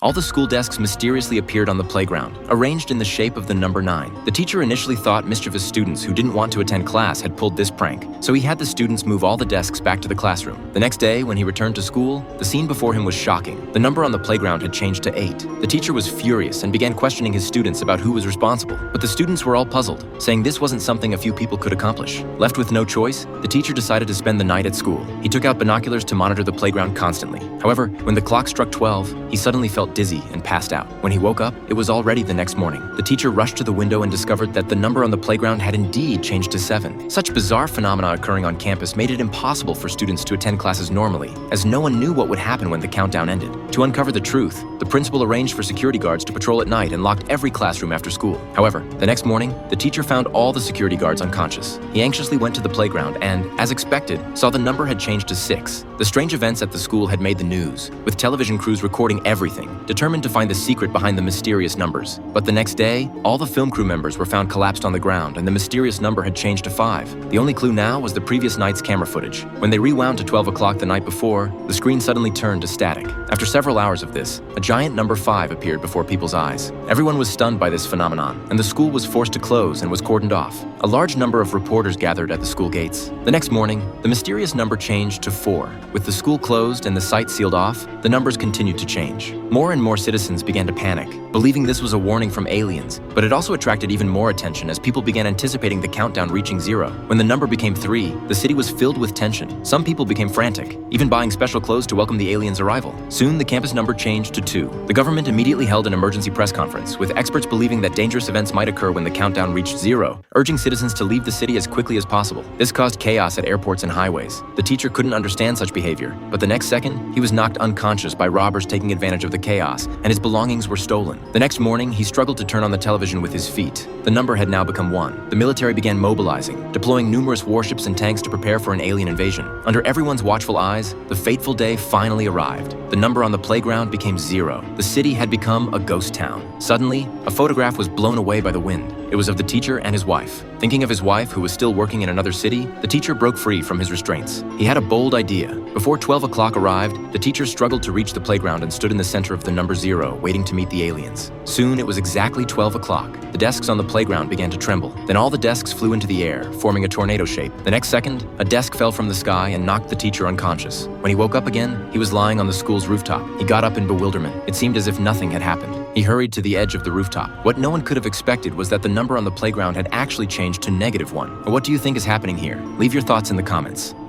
All the school desks mysteriously appeared on the playground, arranged in the shape of the number 9. The teacher initially thought mischievous students who didn't want to attend class had pulled this prank, so he had the students move all the desks back to the classroom. The next day, when he returned to school, the scene before him was shocking. The number on the playground had changed to 8. The teacher was furious and began questioning his students about who was responsible, but the students were all puzzled, saying this wasn't something a few people could accomplish. Left with no choice, the teacher decided to spend the night at school. He took out binoculars to monitor the playground constantly. However, when the clock struck 12, he suddenly felt dizzy and passed out. When he woke up, it was already the next morning. The teacher rushed to the window and discovered that the number on the playground had indeed changed to 7. Such bizarre phenomena occurring on campus made it impossible for students to attend classes normally, as no one knew what would happen when the countdown ended. To uncover the truth, the principal arranged for security guards to patrol at night and locked every classroom after school. However, the next morning, the teacher found all the security guards unconscious. He anxiously went to the playground and, as expected, saw the number had changed to 6. The strange events at the school had made the news, with television crews recording everything, determined to find the secret behind the mysterious numbers. But the next day, all the film crew members were found collapsed on the ground and the mysterious number had changed to 5. The only clue now was the previous night's camera footage. When they rewound to 12 o'clock the night before, the screen suddenly turned to static. After several hours of this, a giant number 5 appeared before people's eyes. Everyone was stunned by this phenomenon, and the school was forced to close and was cordoned off. A large number of reporters gathered at the school gates. The next morning, the mysterious number changed to 4. With the school closed and the site sealed off, the numbers continued to change. More and more citizens began to panic, believing this was a warning from aliens, but it also attracted even more attention as people began anticipating the countdown reaching 0. When the number became 3, the city was filled with tension. Some people became frantic, even buying special clothes to welcome the aliens' arrival. Soon, the campus number changed to 2. The government immediately held an emergency press conference, with experts believing that dangerous events might occur when the countdown reached 0, urging citizens to leave the city as quickly as possible. This caused chaos at airports and highways. The teacher couldn't understand such behavior, but the next second, he was knocked unconscious by robbers taking advantage of the chaos, and his belongings were stolen. The next morning, he struggled to turn on the television with his feet. The number had now become 1. The military began mobilizing, deploying numerous warships and tanks to prepare for an alien invasion. Under everyone's watchful eyes, the fateful day finally arrived. The number on the playground became 0. The city had become a ghost town. Suddenly, a photograph was blown away by the wind. It was of the teacher and his wife. Thinking of his wife, who was still working in another city, the teacher broke free from his restraints. He had a bold idea. Before 12 o'clock arrived, the teacher struggled to reach the playground and stood in the center of the number 0, waiting to meet the aliens. Soon, it was exactly 12 o'clock. The desks on the playground began to tremble. Then all the desks flew into the air, forming a tornado shape. The next second, a desk fell from the sky and knocked the teacher unconscious. When he woke up again, he was lying on the school's rooftop. He got up in bewilderment. It seemed as if nothing had happened. He hurried to the edge of the rooftop. What no one could have expected was that the number on the playground had actually changed to -1. What do you think is happening here? Leave your thoughts in the comments.